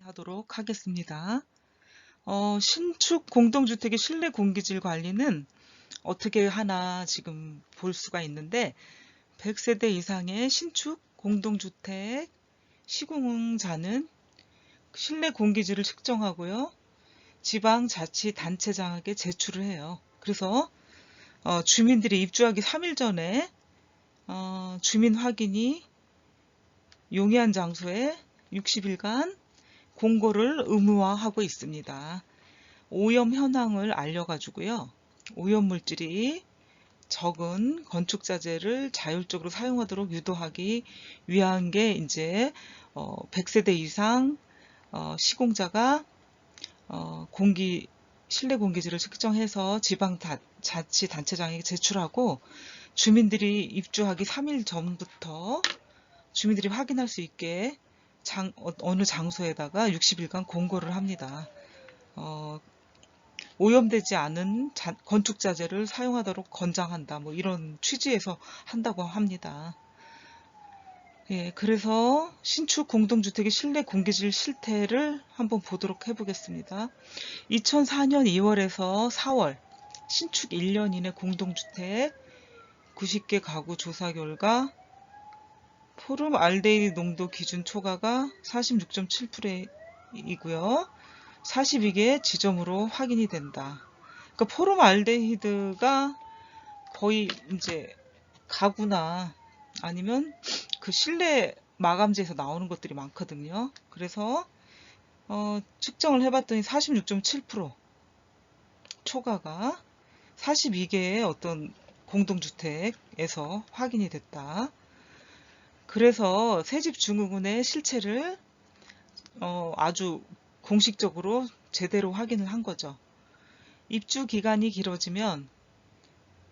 하도록 하겠습니다. 신축 공동주택의 실내 공기질 관리는 어떻게 하나 지금 볼 수가 있는데 100세대 이상의 신축 공동주택 시공자는 실내 공기질을 측정하고요. 지방자치단체장에게 제출을 해요. 그래서 주민들이 입주하기 3일 전에 주민 확인이 용이한 장소에 60일간 공고를 의무화하고 있습니다. 오염 현황을 알려가지고요. 오염 물질이 적은 건축자재를 자율적으로 사용하도록 유도하기 위한 게 이제 100세대 이상 시공자가 실내 공기질을 측정해서 지방자치단체장에게 제출하고 주민들이 입주하기 3일 전부터 주민들이 확인할 수 있게 어느 장소에다가 60일간 공고를 합니다. 오염되지 않은 건축자재를 사용하도록 권장한다. 뭐 이런 취지에서 한다고 합니다. 예, 그래서 신축 공동주택의 실내 공기질 실태를 한번 보도록 해보겠습니다. 2004년 2월에서 4월 신축 1년 이내 공동주택 90개 가구 조사 결과 포름알데히드 농도 기준 초과가 46.7%이고요. 42개 지점으로 확인이 된다. 그러니까 포름알데히드가 거의 이제 가구나 아니면 그 실내 마감재에서 나오는 것들이 많거든요. 그래서 측정을 해봤더니 46.7% 초과가 42개의 어떤 공동주택에서 확인이 됐다. 그래서 새집중흥원의 실체를 아주 공식적으로 제대로 확인을 한 거죠. 입주 기간이 길어지면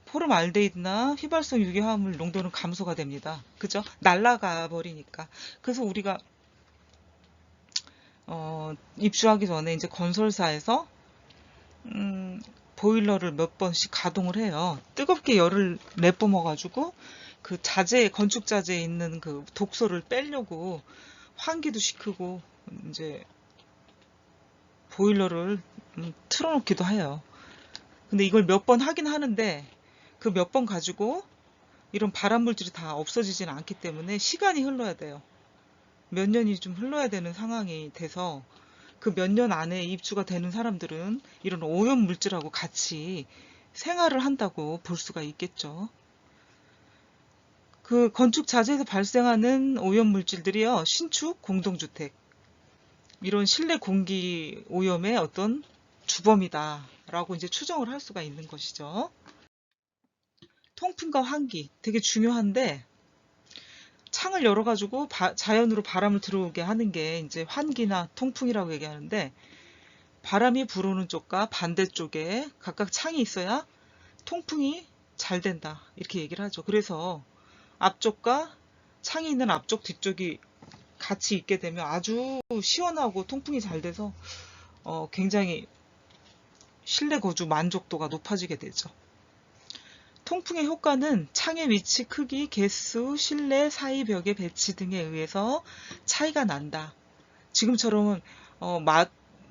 포름알데히드나 휘발성 유기화합물 농도는 감소가 됩니다. 그죠? 날아가 버리니까. 그래서 우리가 입주하기 전에 이제 건설사에서 보일러를 몇 번씩 가동을 해요. 뜨겁게 열을 내뿜어 가지고 그 건축 자재에 있는 그 독소를 빼려고 환기도 시키고 이제 보일러를 틀어놓기도 해요. 근데 이걸 몇 번 하긴 하는데 그 몇 번 가지고 이런 발암 물질이 다 없어지지는 않기 때문에 시간이 흘러야 돼요. 몇 년이 좀 흘러야 되는 상황이 돼서 그 몇 년 안에 입주가 되는 사람들은 이런 오염 물질하고 같이 생활을 한다고 볼 수가 있겠죠. 그 건축 자재에서 발생하는 오염 물질들이요, 신축 공동주택 이런 실내 공기 오염의 어떤 주범이다라고 이제 추정을 할 수가 있는 것이죠. 통풍과 환기 되게 중요한데 창을 열어가지고 자연으로 바람을 들어오게 하는 게 이제 환기나 통풍이라고 얘기하는데 바람이 불어오는 쪽과 반대쪽에 각각 창이 있어야 통풍이 잘 된다 이렇게 얘기를 하죠. 그래서 앞쪽과 창이 있는 앞쪽 뒤쪽이 같이 있게 되면 아주 시원하고 통풍이 잘 돼서 굉장히 실내 거주 만족도가 높아지게 되죠. 통풍의 효과는 창의 위치, 크기, 개수, 실내 사이 벽의 배치 등에 의해서 차이가 난다. 지금처럼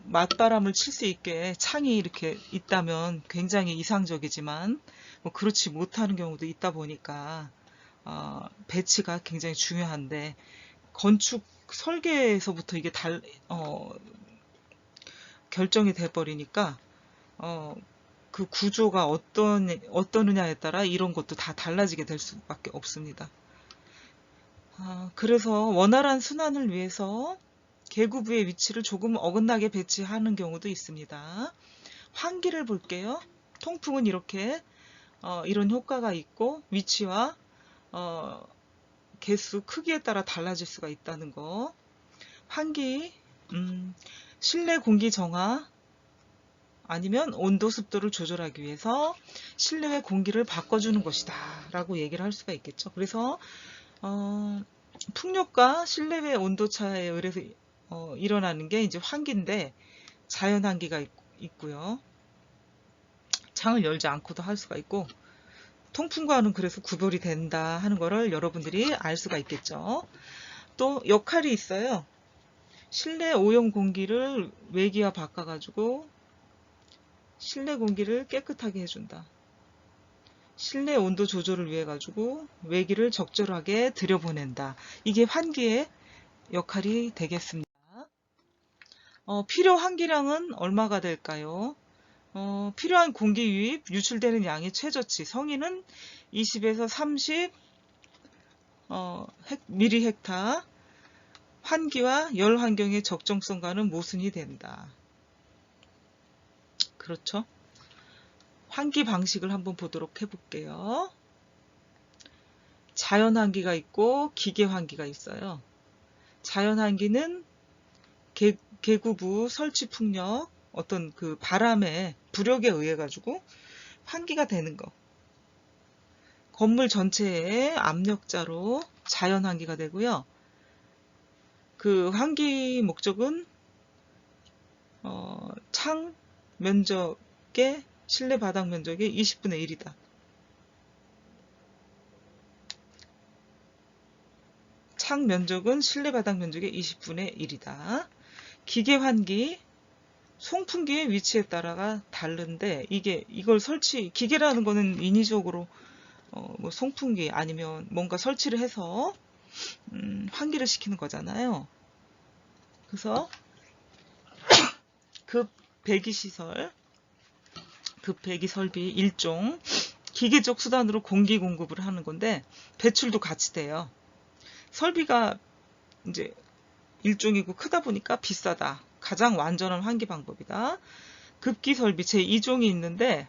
맞바람을 칠 수 있게 창이 이렇게 있다면 굉장히 이상적이지만 뭐 그렇지 못하는 경우도 있다 보니까 배치가 굉장히 중요한데 건축 설계에서부터 이게 결정이 돼 버리니까 그 구조가 어떠느냐에 따라 이런 것도 다 달라지게 될 수밖에 없습니다. 그래서 원활한 순환을 위해서 계구부의 위치를 조금 어긋나게 배치하는 경우도 있습니다. 환기를 볼게요. 통풍은 이렇게 이런 효과가 있고 위치와 개수, 크기에 따라 달라질 수가 있다는 거. 환기, 실내 공기 정화 아니면 온도 습도를 조절하기 위해서 실내의 공기를 바꿔주는 것이다 라고 얘기를 할 수가 있겠죠. 그래서 풍력과 실내의 온도차에 의해서 일어나는 게 이제 환기인데 자연 환기가 있고요. 창을 열지 않고도 할 수가 있고 통풍과는 그래서 구별이 된다 하는 거를 여러분들이 알 수가 있겠죠. 또 역할이 있어요. 실내 오염 공기를 외기와 바꿔가지고 실내 공기를 깨끗하게 해준다. 실내 온도 조절을 위해 가지고 외기를 적절하게 들여보낸다. 이게 환기의 역할이 되겠습니다. 필요 환기량은 얼마가 될까요? 필요한 공기 유입, 유출되는 양의 최저치, 성인은 20에서 30 mH, 환기와 열 환경의 적정성과는 모순이 된다. 그렇죠? 환기 방식을 한번 보도록 해볼게요. 자연 환기가 있고 기계 환기가 있어요. 자연 환기는 개구부 설치 풍력, 어떤 그 바람의 부력에 의해 가지고 환기가 되는 거. 건물 전체의 압력자로 자연 환기가 되고요. 그 환기 목적은 창 면적의 실내 바닥 면적의 20분의 1이다. 창 면적은 실내 바닥 면적의 20분의 1이다. 기계 환기, 송풍기의 위치에 따라가 다른데 이걸 기계라는 거는 인위적으로 뭐 송풍기 아니면 뭔가 설치를 해서 환기를 시키는 거잖아요. 그래서 급 배기 설비 일종 기계적 수단으로 공기 공급을 하는 건데 배출도 같이 돼요. 설비가 이제 일종이고 크다 보니까 비싸다. 가장 완전한 환기 방법이다. 급기 설비 제2종이 있는데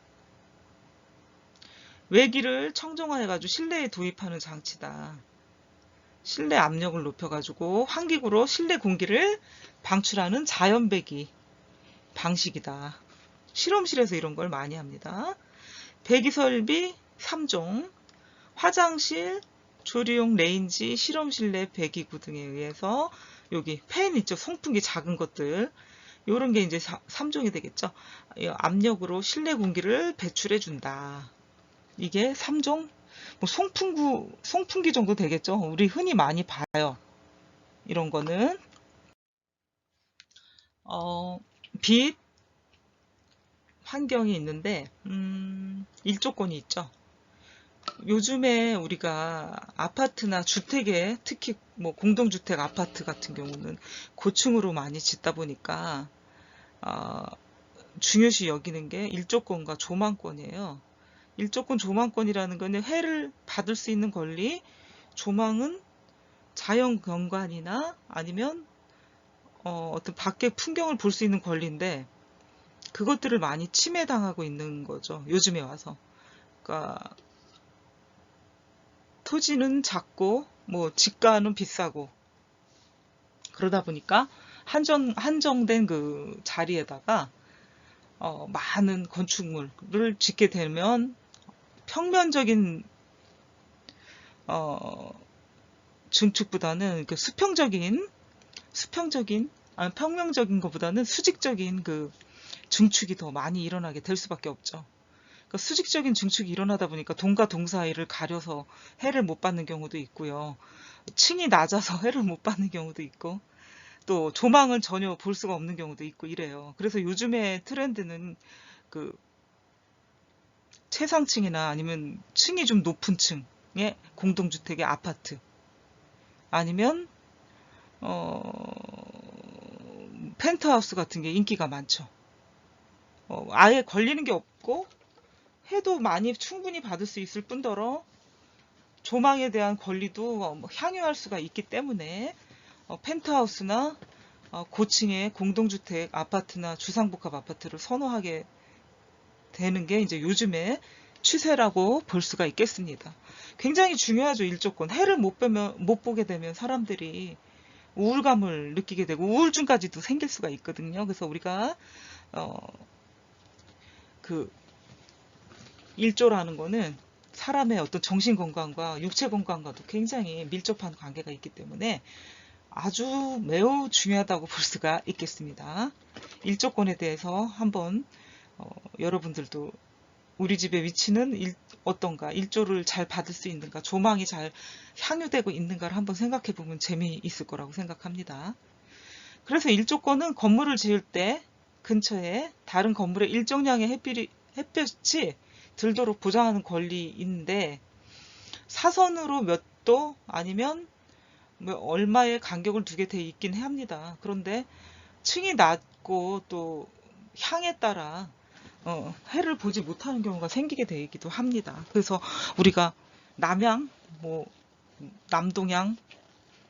외기를 청정화해가지고 실내에 도입하는 장치다. 실내 압력을 높여가지고 환기구로 실내 공기를 방출하는 자연 배기 방식이다. 실험실에서 이런 걸 많이 합니다. 배기 설비 3종, 화장실, 조리용 레인지, 실험실 내 배기구 등에 의해서 여기 팬 있죠? 송풍기 작은 것들. 요런 게 이제 3종이 되겠죠? 압력으로 실내 공기를 배출해 준다. 이게 3종? 뭐 송풍기 정도 되겠죠? 우리 흔히 많이 봐요. 이런 거는. 빛, 환경이 있는데, 일조권이 있죠. 요즘에 우리가 아파트나 주택에 특히 뭐 공동주택 아파트 같은 경우는 고층으로 많이 짓다 보니까 중요시 여기는 게 일조권과 조망권이에요. 일조권 조망권이라는 거는 해를 받을 수 있는 권리, 조망은 자연 경관이나 아니면 어떤 밖의 풍경을 볼 수 있는 권리인데 그것들을 많이 침해당하고 있는 거죠. 요즘에 와서. 그러니까 토지는 작고 뭐 집가는 비싸고 그러다 보니까 한정된 그 자리에다가 많은 건축물을 짓게 되면 평면적인 증축보다는 그 평면적인 것보다는 수직적인 그 증축이 더 많이 일어나게 될 수밖에 없죠. 그러니까 수직적인 증축이 일어나다 보니까 동과 동 사이를 가려서 해를 못 받는 경우도 있고요. 층이 낮아서 해를 못 받는 경우도 있고 또 조망을 전혀 볼 수가 없는 경우도 있고 이래요. 그래서 요즘에 트렌드는 그 최상층이나 아니면 층이 좀 높은 층의 공동주택의 아파트 아니면 펜트하우스 같은 게 인기가 많죠. 아예 걸리는 게 없고 해도 많이 충분히 받을 수 있을 뿐더러 조망에 대한 권리도 향유할 수가 있기 때문에 펜트하우스나 고층의 공동주택 아파트나 주상복합 아파트를 선호하게 되는 게 이제 요즘의 추세라고 볼 수가 있겠습니다. 굉장히 중요하죠. 일조권. 해를 못 보게 되면 사람들이 우울감을 느끼게 되고 우울증까지도 생길 수가 있거든요. 그래서 우리가 그 일조라는 거는 사람의 어떤 정신 건강과 육체 건강과도 굉장히 밀접한 관계가 있기 때문에 아주 매우 중요하다고 볼 수가 있겠습니다. 일조권에 대해서 한번 여러분들도 우리 집의 위치는 어떤가, 일조를 잘 받을 수 있는가, 조망이 잘 향유되고 있는가를 한번 생각해 보면 재미있을 거라고 생각합니다. 그래서 일조권은 건물을 지을 때 근처에 다른 건물에 일정량의 햇볕이 들도록 보장하는 권리인데, 사선으로 몇 도 아니면 뭐 얼마의 간격을 두게 돼 있긴 합니다. 그런데 층이 낮고 또 향에 따라 해를 보지 못하는 경우가 생기게 되기도 합니다. 그래서 우리가 남향, 뭐 남동향,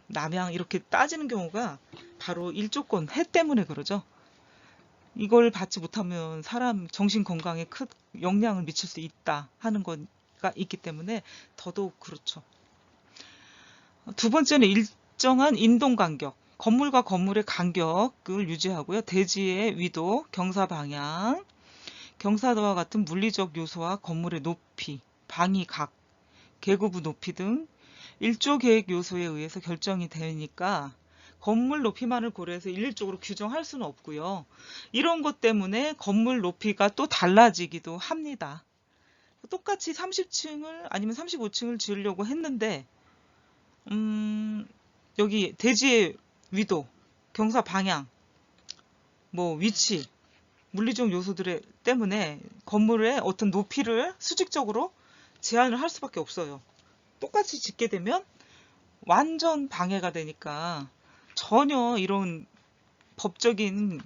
남향 이렇게 따지는 경우가 바로 일조권, 해 때문에 그러죠. 이걸 받지 못하면 사람 정신 건강에 큰 영향을 미칠 수 있다 하는 거가 있기 때문에 더더욱 그렇죠. 두 번째는 일정한 인동 간격. 건물과 건물의 간격을 유지하고요. 대지의 위도, 경사 방향, 경사도와 같은 물리적 요소와 건물의 높이, 방위 각, 계고부 높이 등 일조 계획 요소에 의해서 결정이 되니까 건물 높이만을 고려해서 일률적으로 규정할 수는 없고요. 이런 것 때문에 건물 높이가 또 달라지기도 합니다. 똑같이 30층을 아니면 35층을 지으려고 했는데 여기 대지의 위도, 경사 방향, 뭐 위치, 물리적 요소들 때문에 건물의 어떤 높이를 수직적으로 제한을 할 수밖에 없어요. 똑같이 짓게 되면 완전 방해가 되니까 전혀 이런 법적인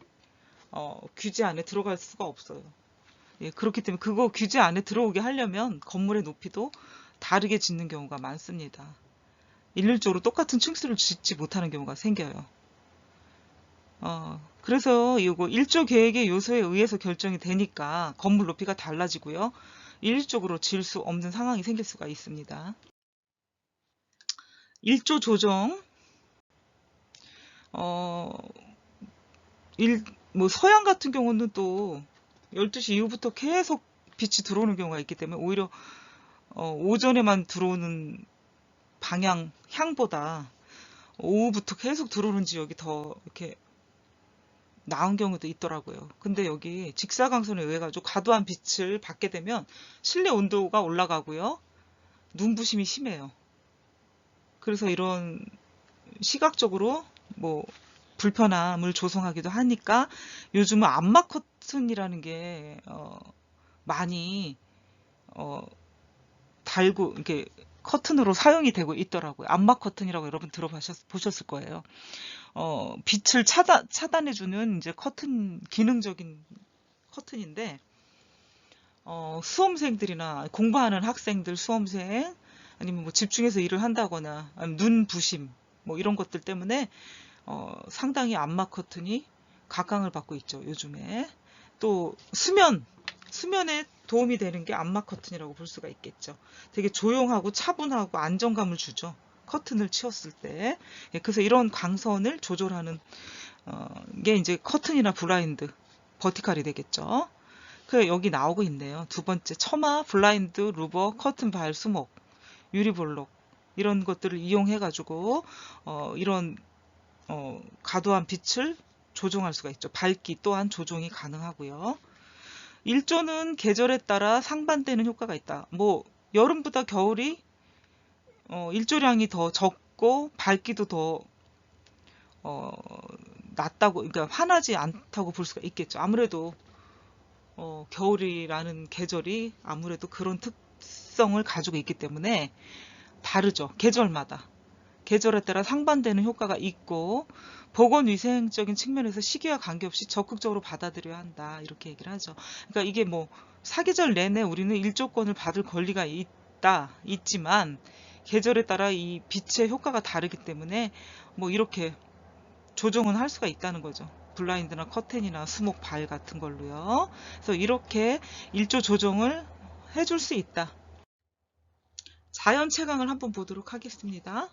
규제 안에 들어갈 수가 없어요. 예, 그렇기 때문에 그거 규제 안에 들어오게 하려면 건물의 높이도 다르게 짓는 경우가 많습니다. 일률적으로 똑같은 층수를 짓지 못하는 경우가 생겨요. 그래서 이거 일조 계획의 요소에 의해서 결정이 되니까 건물 높이가 달라지고요. 일률적으로 지을 수 없는 상황이 생길 수가 있습니다. 일조 조정, 뭐 서양 같은 경우는 또 12시 이후부터 계속 빛이 들어오는 경우가 있기 때문에 오히려 오전에만 들어오는 방향, 향보다 오후부터 계속 들어오는 지역이 더 이렇게 나은 경우도 있더라고요. 근데 여기 직사광선에 의해 가지고 과도한 빛을 받게 되면 실내 온도가 올라가고요. 눈부심이 심해요. 그래서 이런 시각적으로 뭐 불편함을 조성하기도 하니까 요즘은 암막 커튼이라는 게 많이 달고 이렇게 커튼으로 사용이 되고 있더라고요. 암막 커튼이라고 여러분 들어보셨을 거예요. 빛을 차단해주는 이제 커튼, 기능적인 커튼인데, 수험생들이나 공부하는 학생들, 수험생, 아니면 뭐 집중해서 일을 한다거나, 아니면 눈 부심, 뭐 이런 것들 때문에, 상당히 암막 커튼이 각광을 받고 있죠, 요즘에. 또, 수면에 도움이 되는 게 암막 커튼이라고 볼 수가 있겠죠. 되게 조용하고 차분하고 안정감을 주죠. 커튼을 치웠을 때. 예, 그래서 이런 광선을 조절하는 게 이제 커튼이나 블라인드, 버티칼이 되겠죠. 그 여기 나오고 있네요. 두 번째, 처마, 블라인드, 루버, 커튼 발, 수목, 유리볼록 이런 것들을 이용해 가지고 이런 과도한 빛을 조정할 수가 있죠. 밝기 또한 조정이 가능하고요. 일조는 계절에 따라 상반되는 효과가 있다. 뭐 여름보다 겨울이 일조량이 더 적고 밝기도 더 낮다고, 그러니까 환하지 않다고 볼 수가 있겠죠. 아무래도 겨울이라는 계절이 아무래도 그런 특성을 가지고 있기 때문에 다르죠. 계절마다. 계절에 따라 상반되는 효과가 있고 보건위생적인 측면에서 시기와 관계없이 적극적으로 받아들여야 한다. 이렇게 얘기를 하죠. 그러니까 이게 뭐 사계절 내내 우리는 일조권을 받을 권리가 있지만 계절에 따라 이 빛의 효과가 다르기 때문에 뭐 이렇게 조정은 할 수가 있다는 거죠. 블라인드나 커튼이나 수목 발 같은 걸로요. 그래서 이렇게 일조 조정을 해줄 수 있다. 자연 채광을 한번 보도록 하겠습니다.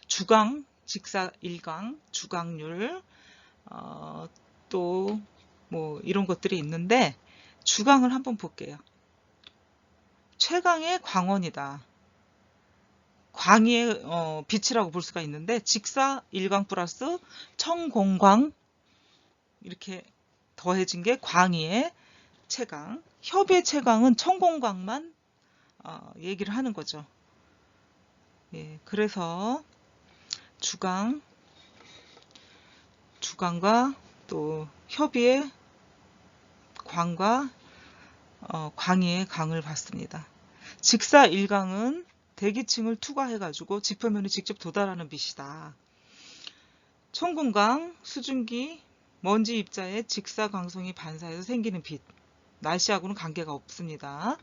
주광, 직사 일광, 주광률, 또 뭐 이런 것들이 있는데 주광을 한번 볼게요. 최강의 광원이다. 광의 빛이라고 볼 수가 있는데 직사 일광 플러스 청공광 이렇게 더해진 게 광의의 채광. 협의 채광은 청공광만 얘기를 하는 거죠. 예, 그래서 주광 주광과 또 협의의 광과 광의의 강을 받습니다. 직사 일광은 대기층을 투과해가지고 지표면에 직접 도달하는 빛이다. 총궁광, 수증기, 먼지 입자의 직사광선이 반사해서 생기는 빛. 날씨하고는 관계가 없습니다.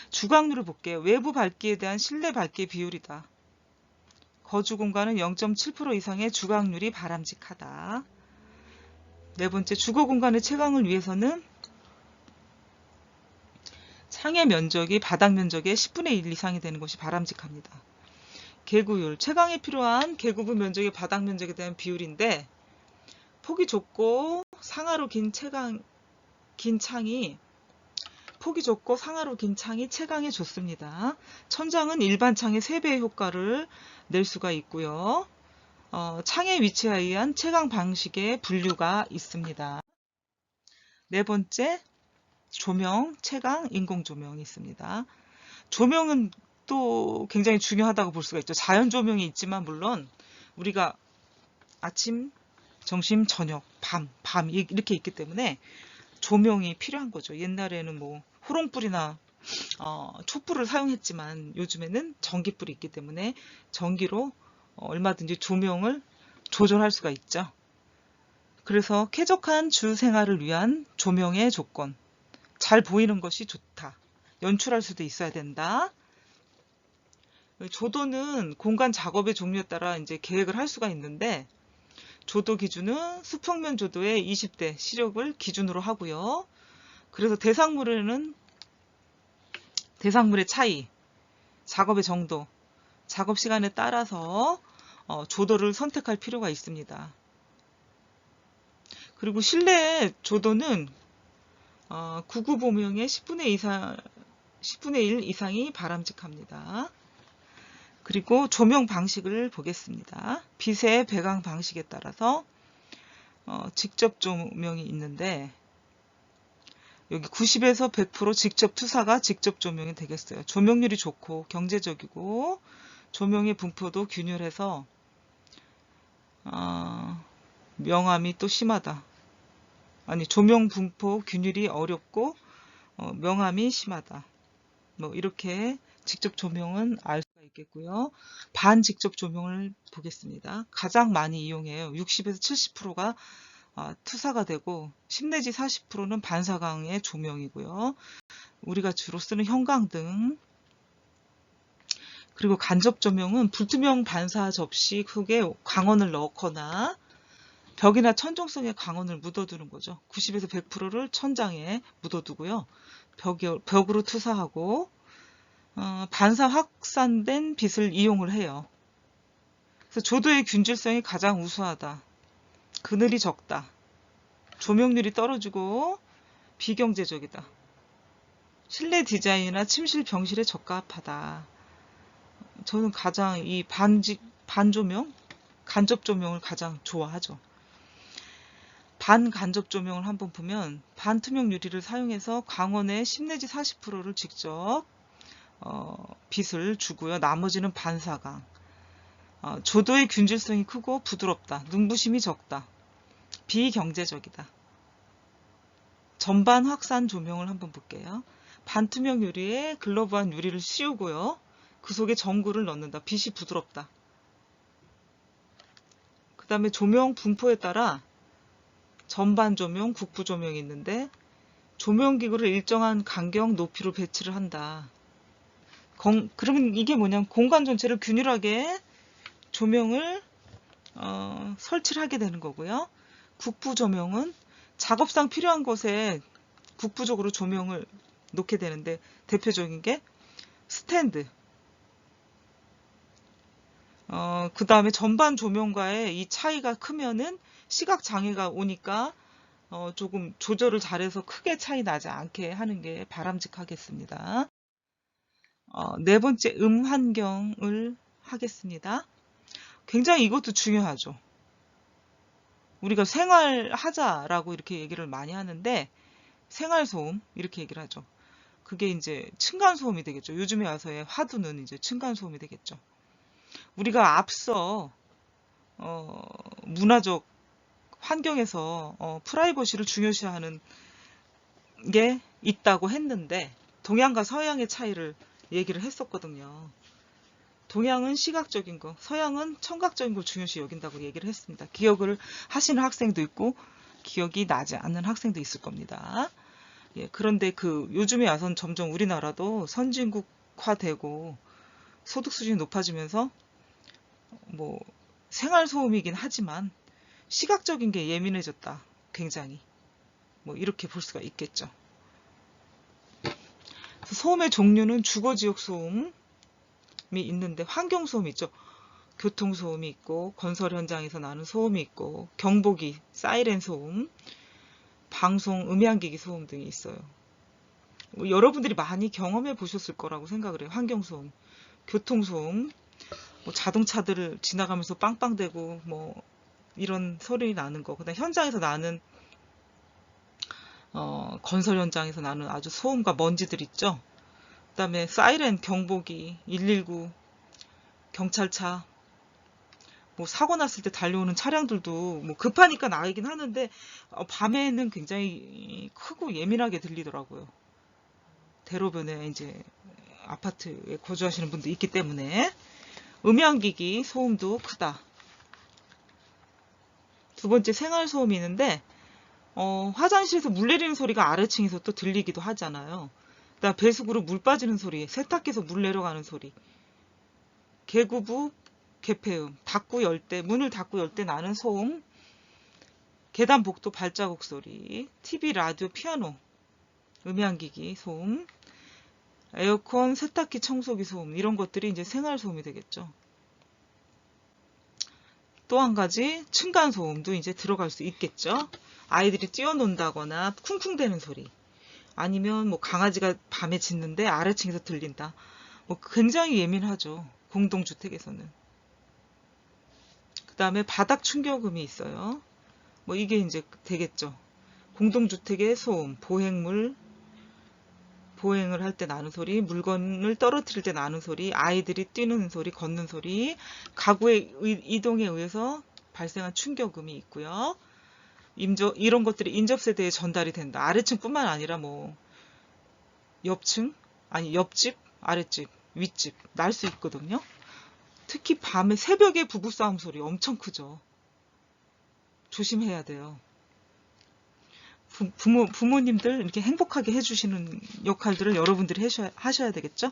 주광률을 볼게요. 외부 밝기에 대한 실내 밝기의 비율이다. 거주 공간은 0.7% 이상의 주광률이 바람직하다. 네 번째, 주거 공간의 채광을 위해서는 창의 면적이 바닥 면적의 10분의 1 이상이 되는 것이 바람직합니다. 개구율, 채광에 필요한 개구부 면적의 바닥 면적에 대한 비율인데 폭이 좁고 상하로 긴 창이 폭이 좁고 상하로 긴 창이 채광에 좋습니다. 천장은 일반 창의 3배의 효과를 낼 수가 있고요. 창의 위치에 의한 채광 방식의 분류가 있습니다. 네 번째, 조명, 채광, 인공 조명이 있습니다. 조명은 또 굉장히 중요하다고 볼 수가 있죠. 자연 조명이 있지만 물론 우리가 아침, 점심, 저녁, 밤 이렇게 있기 때문에 조명이 필요한 거죠. 옛날에는 뭐 호롱불이나 촛불을 사용했지만 요즘에는 전기불이 있기 때문에 전기로 얼마든지 조명을 조절할 수가 있죠. 그래서 쾌적한 주 생활을 위한 조명의 조건. 잘 보이는 것이 좋다. 연출할 수도 있어야 된다. 조도는 공간 작업의 종류에 따라 이제 계획을 할 수가 있는데 조도 기준은 수평면 조도의 20대 시력을 기준으로 하고요. 그래서 대상물의 차이, 작업의 정도, 작업 시간에 따라서 조도를 선택할 필요가 있습니다. 그리고 실내 조도는 구구보명의 10분의 1 이상이 바람직합니다. 그리고 조명 방식을 보겠습니다. 빛의 배광 방식에 따라서 직접 조명이 있는데 여기 90에서 100% 직접 투사가 직접 조명이 되겠어요. 조명률이 좋고 경제적이고 조명의 분포도 균일해서 명암이 또 심하다. 아니, 조명 분포 균일이 어렵고 명암이 심하다. 뭐 이렇게 직접 조명은 알 수가 있겠고요. 반직접 조명을 보겠습니다. 가장 많이 이용해요. 60에서 70%가 투사가 되고 10 내지 40%는 반사광의 조명이고요. 우리가 주로 쓰는 형광등, 그리고 간접 조명은 불투명 반사 접시 속에 광원을 넣거나 벽이나 천정성에 광원을 묻어두는 거죠. 90에서 100%를 천장에 묻어두고요. 벽으로 투사하고 반사 확산된 빛을 이용을 해요. 그래서 조도의 균질성이 가장 우수하다. 그늘이 적다. 조명률이 떨어지고 비경제적이다. 실내 디자인이나 침실, 병실에 적합하다. 저는 가장 이 반조명, 간접 조명을 가장 좋아하죠. 반간접 조명을 한번 보면 반투명 유리를 사용해서 광원의 10 내지 40%를 직접 빛을 주고요. 나머지는 반사광. 조도의 균질성이 크고 부드럽다. 눈부심이 적다. 비경제적이다. 전반 확산 조명을 한번 볼게요. 반투명 유리에 글러브한 유리를 씌우고요. 그 속에 전구를 넣는다. 빛이 부드럽다. 그 다음에 조명 분포에 따라 전반 조명, 국부 조명이 있는데 조명기구를 일정한 간격, 높이로 배치를 한다. 그러면 이게 뭐냐면 공간 전체를 균일하게 조명을 설치를 하게 되는 거고요. 국부 조명은 작업상 필요한 곳에 국부적으로 조명을 놓게 되는데 대표적인 게 스탠드. 그 다음에 전반 조명과의 이 차이가 크면은 시각 장애가 오니까 조금 조절을 잘해서 크게 차이 나지 않게 하는 게 바람직하겠습니다. 네 번째, 환경을 하겠습니다. 굉장히 이것도 중요하죠. 우리가 생활하자라고 이렇게 얘기를 많이 하는데 생활소음 이렇게 얘기를 하죠. 그게 이제 층간소음이 되겠죠. 요즘에 와서의 화두는 이제 층간소음이 되겠죠. 우리가 앞서 문화적 환경에서 프라이버시를 중요시하는 게 있다고 했는데 동양과 서양의 차이를 얘기를 했었거든요. 동양은 시각적인 거, 서양은 청각적인 걸 중요시 여긴다고 얘기를 했습니다. 기억을 하시는 학생도 있고 기억이 나지 않는 학생도 있을 겁니다. 예, 그런데 요즘에 와선 점점 우리나라도 선진국화되고 소득 수준이 높아지면서 뭐 생활 소음이긴 하지만 시각적인 게 예민해졌다. 굉장히. 뭐 이렇게 볼 수가 있겠죠. 소음의 종류는 주거지역 소음이 있는데 환경소음이 있죠. 교통소음이 있고 건설 현장에서 나는 소음이 있고 경보기, 사이렌 소음, 방송, 음향기기 소음 등이 있어요. 여러분들이 많이 경험해 보셨을 거라고 생각을 해요. 환경소음, 교통소음, 뭐 자동차들을 지나가면서 빵빵대고 뭐 이런 소리 나는 거. 그다음 현장에서 나는 건설 현장에서 나는 아주 소음과 먼지들 있죠. 그다음에 사이렌, 경보기, 119, 경찰차, 뭐 사고 났을 때 달려오는 차량들도 뭐 급하니까 나이긴 하는데 밤에는 굉장히 크고 예민하게 들리더라고요. 대로변에 이제 아파트에 거주하시는 분도 있기 때문에 음향기기 소음도 크다. 두 번째 생활소음이 있는데 화장실에서 물 내리는 소리가 아래층에서 또 들리기도 하잖아요. 그다음 배수구로 물 빠지는 소리, 세탁기에서 물 내려가는 소리, 개구부 개폐음, 문을 닫고 열 때 나는 소음, 계단 복도 발자국 소리, TV, 라디오, 피아노, 음향기기 소음, 에어컨, 세탁기, 청소기 소음 이런 것들이 이제 생활 소음이 되겠죠. 또 한 가지 층간 소음도 이제 들어갈 수 있겠죠. 아이들이 뛰어논다거나 쿵쿵대는 소리, 아니면 뭐 강아지가 밤에 짖는데 아래층에서 들린다. 뭐 굉장히 예민하죠. 공동주택에서는. 그 다음에 바닥 충격음이 있어요. 뭐 이게 이제 되겠죠. 공동주택의 소음, 보행을 할 때 나는 소리, 물건을 떨어뜨릴 때 나는 소리, 아이들이 뛰는 소리, 걷는 소리, 가구의 이동에 의해서 발생한 충격음이 있고요. 이런 것들이 인접세대에 전달이 된다. 아래층뿐만 아니라 뭐 옆집, 아랫집, 윗집 날 수 있거든요. 특히 밤에 새벽에 부부싸움 소리 엄청 크죠. 조심해야 돼요. 부모님들 이렇게 행복하게 해주시는 역할들을 여러분들이 하셔야 되겠죠?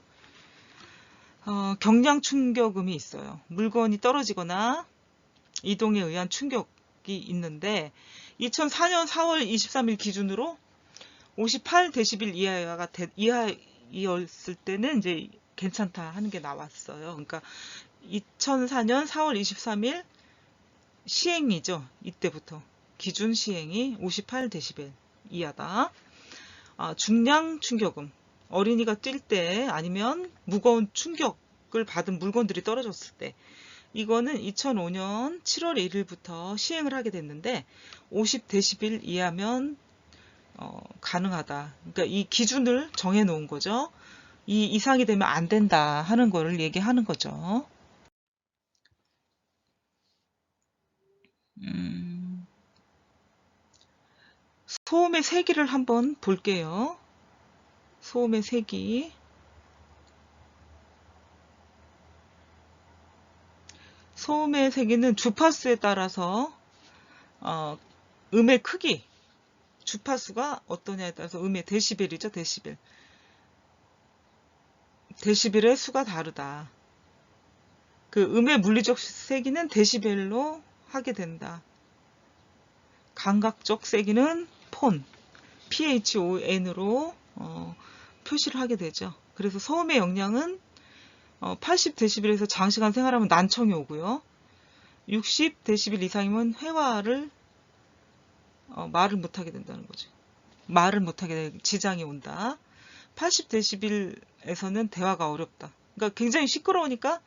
경량 충격음이 있어요. 물건이 떨어지거나 이동에 의한 충격이 있는데 2004년 4월 23일 기준으로 58데시벨 이하였을 때는 이제 괜찮다 하는 게 나왔어요. 그러니까 2004년 4월 23일 시행이죠. 이때부터 기준 시행이 58데시벨 이하다. 중량 충격음, 어린이가 뛸 때 아니면 무거운 충격을 받은 물건들이 떨어졌을 때, 이거는 2005년 7월 1일부터 시행을 하게 됐는데 50데시벨 이하면 가능하다. 그러니까 이 기준을 정해 놓은 거죠. 이 이상이 되면 안 된다 하는 거를 얘기하는 거죠. 소음의 세기를 한번 볼게요. 소음의 세기. 소음의 세기는 주파수에 따라서 음의 크기, 주파수가 어떠냐에 따라서 음의 데시벨이죠. 데시벨의 수가 다르다. 그 음의 물리적 세기는 데시벨로 하게 된다. 감각적 세기는 폰, PHON으로 표시를 하게 되죠. 그래서 소음의 영향은 80데시벨에서 장시간 생활하면 난청이 오고요. 60데시벨 이상이면 회화를 말을 못하게 된다는 거죠. 말을 못하게 되는 지장이 온다. 80데시벨에서는 대화가 어렵다. 그러니까 굉장히 시끄러우니까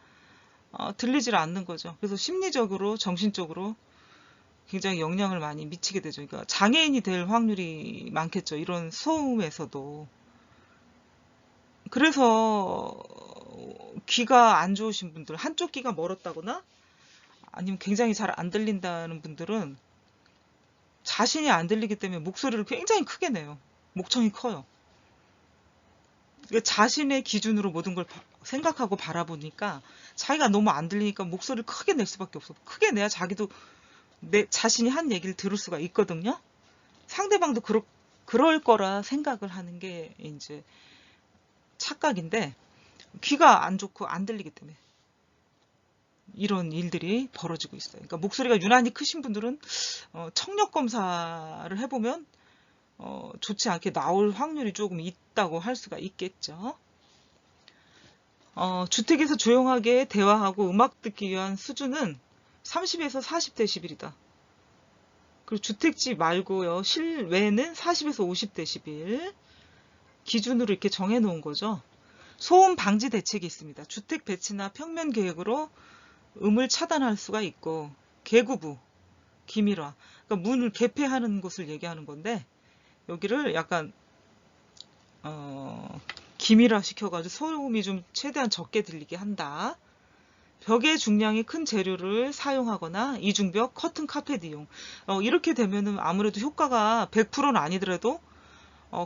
들리질 않는 거죠. 그래서 심리적으로, 정신적으로 굉장히 영향을 많이 미치게 되죠. 그러니까 장애인이 될 확률이 많겠죠. 이런 소음에서도. 그래서 귀가 안 좋으신 분들, 한쪽 귀가 멀었다거나 아니면 굉장히 잘 안 들린다는 분들은 자신이 안 들리기 때문에 목소리를 굉장히 크게 내요. 목청이 커요. 그러니까 자신의 기준으로 모든 걸 생각하고 바라보니까 자기가 너무 안 들리니까 목소리를 크게 낼 수밖에 없어. 크게 내야 자기도 내 자신이 한 얘기를 들을 수가 있거든요. 상대방도 그럴 거라 생각을 하는 게 이제 착각인데, 귀가 안 좋고 안 들리기 때문에 이런 일들이 벌어지고 있어요. 그러니까 목소리가 유난히 크신 분들은 청력 검사를 해보면 좋지 않게 나올 확률이 조금 있다고 할 수가 있겠죠. 주택에서 조용하게 대화하고 음악 듣기 위한 수준은 30에서 40dB이다. 그리고 주택지 말고요, 실외는 40에서 50dB 기준으로 이렇게 정해 놓은 거죠. 소음 방지 대책이 있습니다. 주택 배치나 평면 계획으로 음을 차단할 수가 있고, 개구부, 기밀화, 그러니까 문을 개폐하는 곳을 얘기하는 건데, 여기를 약간 기밀화 시켜가지고 소음이 좀 최대한 적게 들리게 한다. 벽의 중량이 큰 재료를 사용하거나 이중벽, 커튼, 카펫 이용. 이렇게 되면은 아무래도 효과가 100%는 아니더라도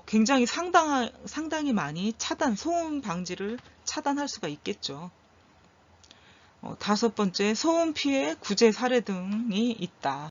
굉장히 상당히 많이 소음 방지를 차단할 수가 있겠죠. 5번째, 소음 피해 구제 사례 등이 있다.